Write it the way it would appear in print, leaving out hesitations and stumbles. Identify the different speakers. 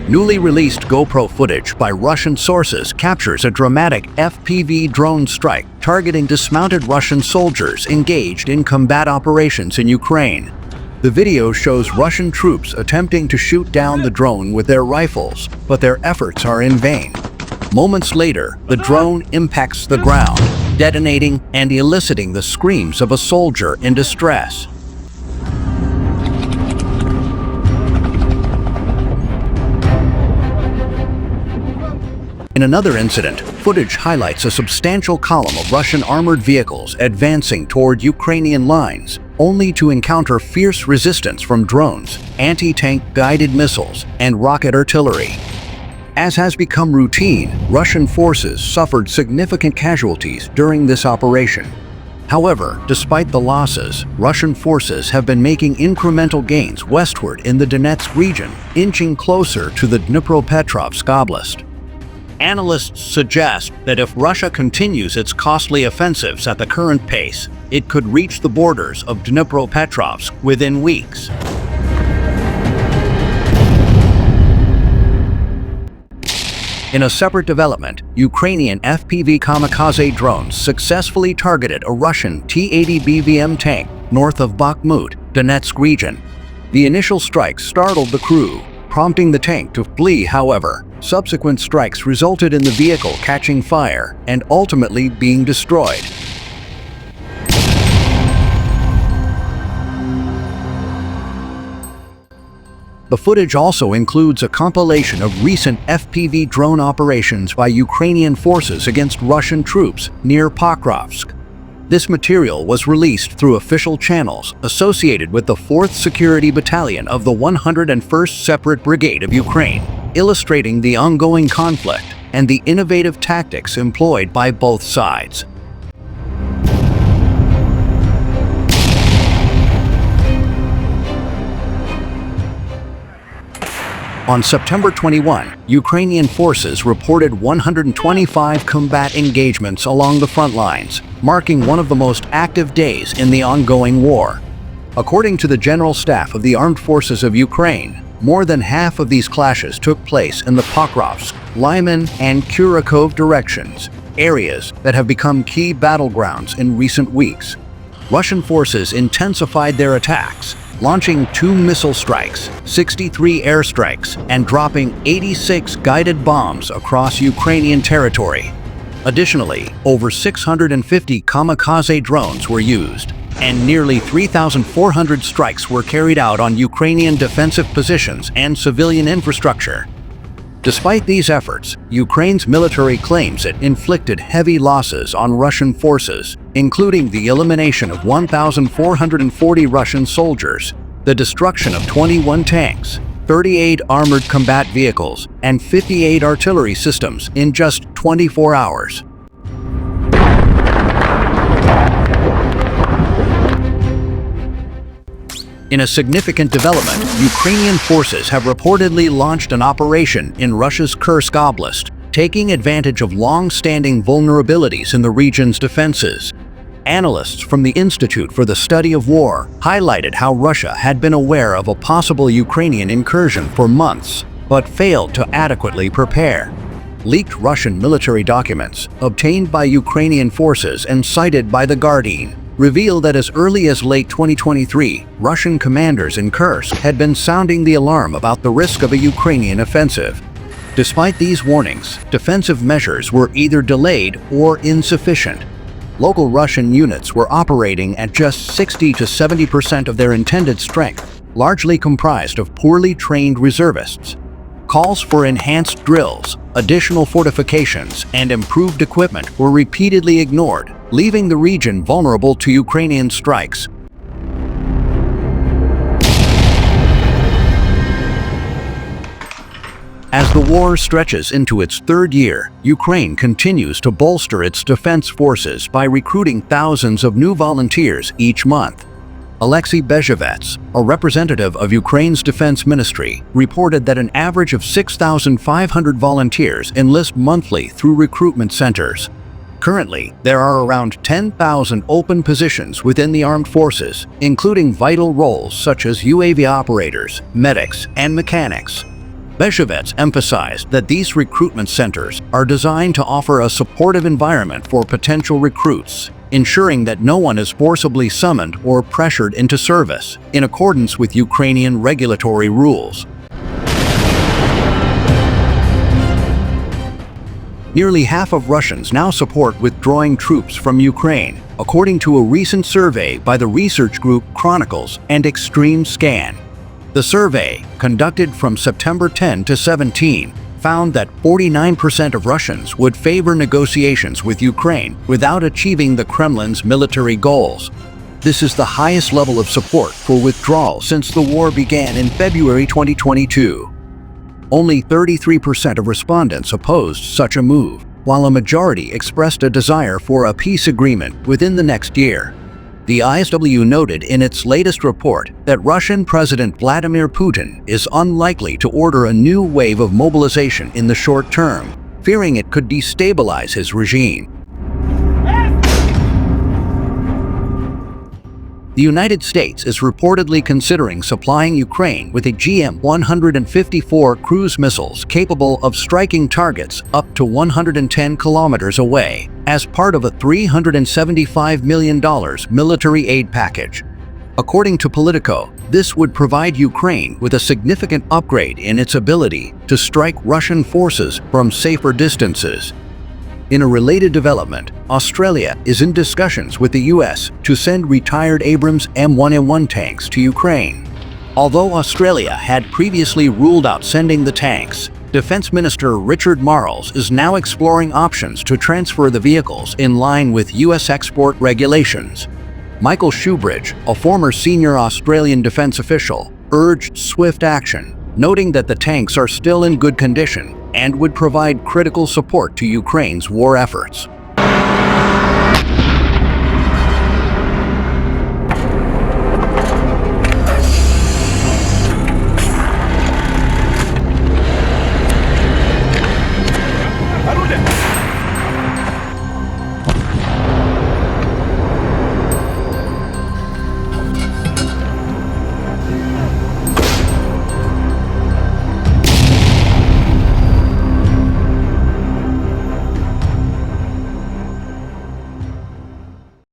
Speaker 1: Newly released GoPro footage by Russian sources captures a dramatic FPV drone strike targeting dismounted Russian soldiers engaged in combat operations in Ukraine. The video shows Russian troops attempting to shoot down the drone with their rifles, but their efforts are in vain. Moments later, the drone impacts the ground, detonating and eliciting the screams of a soldier in distress. In another incident, footage highlights a substantial column of Russian armored vehicles advancing toward Ukrainian lines, only to encounter fierce resistance from drones, anti-tank guided missiles, and rocket artillery. As has become routine, Russian forces suffered significant casualties during this operation. However, despite the losses, Russian forces have been making incremental gains westward in the Donetsk region, inching closer to the Dnipropetrovsk Oblast. Analysts suggest that if Russia continues its costly offensives at the current pace, it could reach the borders of Dnipropetrovsk within weeks. In a separate development, Ukrainian FPV kamikaze drones successfully targeted a Russian T-80 BVM tank north of Bakhmut, Donetsk region. The initial strike startled the crew, prompting the tank to flee. However, subsequent strikes resulted in the vehicle catching fire and ultimately being destroyed. The footage also includes a compilation of recent FPV drone operations by Ukrainian forces against Russian troops near Pokrovsk. This material was released through official channels associated with the 4th Security Battalion of the 101st Separate Brigade of Ukraine, illustrating the ongoing conflict and the innovative tactics employed by both sides. On September 21, Ukrainian forces reported 125 combat engagements along the front lines, marking one of the most active days in the ongoing war. According to the General Staff of the Armed Forces of Ukraine, more than half of these clashes took place in the Pokrovsk, Lyman, and Kurakov directions, areas that have become key battlegrounds in recent weeks. Russian forces intensified their attacks, launching 2 missile strikes, 63 airstrikes, and dropping 86 guided bombs across Ukrainian territory. Additionally, over 650 kamikaze drones were used, and nearly 3,400 strikes were carried out on Ukrainian defensive positions and civilian infrastructure. Despite these efforts, Ukraine's military claims it inflicted heavy losses on Russian forces, including the elimination of 1,440 Russian soldiers, the destruction of 21 tanks, 38 armored combat vehicles, and 58 artillery systems in just 24 hours. In a significant development, Ukrainian forces have reportedly launched an operation in Russia's Kursk Oblast, taking advantage of long-standing vulnerabilities in the region's defenses. Analysts from the Institute for the Study of War highlighted how Russia had been aware of a possible Ukrainian incursion for months, but failed to adequately prepare. Leaked Russian military documents, obtained by Ukrainian forces and cited by The Guardian, reveal that as early as late 2023, Russian commanders in Kursk had been sounding the alarm about the risk of a Ukrainian offensive. Despite these warnings, defensive measures were either delayed or insufficient. Local Russian units were operating at just 60 to 70% of their intended strength, largely comprised of poorly trained reservists. Calls for enhanced drills, additional fortifications, and improved equipment were repeatedly ignored, leaving the region vulnerable to Ukrainian strikes. As the war stretches into its 3rd year, Ukraine continues to bolster its defense forces by recruiting thousands of new volunteers each month. Alexei Bezhevets, a representative of Ukraine's defense ministry, reported that an average of 6,500 volunteers enlist monthly through recruitment centers. Currently, there are around 10,000 open positions within the armed forces, including vital roles such as UAV operators, medics, and mechanics. Beshevets emphasized that these recruitment centers are designed to offer a supportive environment for potential recruits, ensuring that no one is forcibly summoned or pressured into service, in accordance with Ukrainian regulatory rules. Nearly half of Russians now support withdrawing troops from Ukraine, according to a recent survey by the research group Chronicles and Extreme Scan. The survey, conducted from September 10 to 17, found that 49% of Russians would favor negotiations with Ukraine without achieving the Kremlin's military goals. This is the highest level of support for withdrawal since the war began in February 2022. Only 33% of respondents opposed such a move, while a majority expressed a desire for a peace agreement within the next year. The ISW noted in its latest report that Russian President Vladimir Putin is unlikely to order a new wave of mobilization in the short term, fearing it could destabilize his regime. The United States is reportedly considering supplying Ukraine with a GM-154 cruise missiles capable of striking targets up to 110 kilometers away, as part of a $375 million military aid package. According to Politico, this would provide Ukraine with a significant upgrade in its ability to strike Russian forces from safer distances. In a related development, Australia is in discussions with the US to send retired Abrams M1A1 tanks to Ukraine. Although Australia had previously ruled out sending the tanks, Defense Minister Richard Marles is now exploring options to transfer the vehicles in line with US export regulations. Michael Shoebridge, a former senior Australian defense official, urged swift action, noting that the tanks are still in good condition and would provide critical support to Ukraine's war efforts.